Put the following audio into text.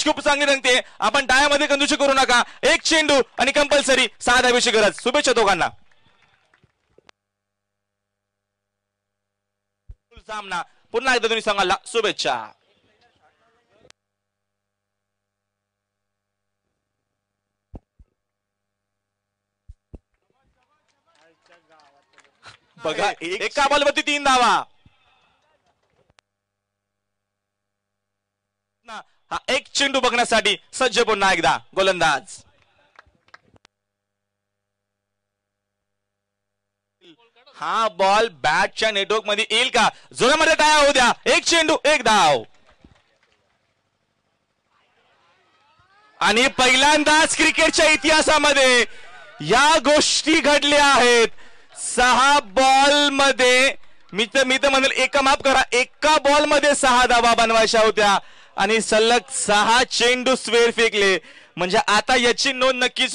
Match खूप चांगली रंगते. आपण टाळ्यामध्ये कंजूषी करू नका. एक चेंडू आणि कंपल्सरी 6 धावेची गरज. शुभेच्छा दोघांना. सामना पुन्हा एकदा दोन्ही संघाला शुभेच्छा. बघा एका बॉलवरती 3 धावा. हा एक चेंडू बघण्यासाठी सज्ज पुन्हा एकदा गोलंदाज. हा बॉल बॅटच्या नेटवर्क मध्ये येईल का? जोरामध्ये टाळ्या होऊ द्या. एक चेंडू एक धाव. आणि पहिल्यांदाच क्रिकेटच्या इतिहासामध्ये या गोष्टी घडल्या आहेत. 6 बॉल मध्ये मी तर म्हणेल माफ करा, एका बॉल मध्ये 6 धावा बनवायच्या होत्या आणि सलग 6 चेंडू स्क्वेअर फेकले. म्हणजे आता याची नोंद नक्कीच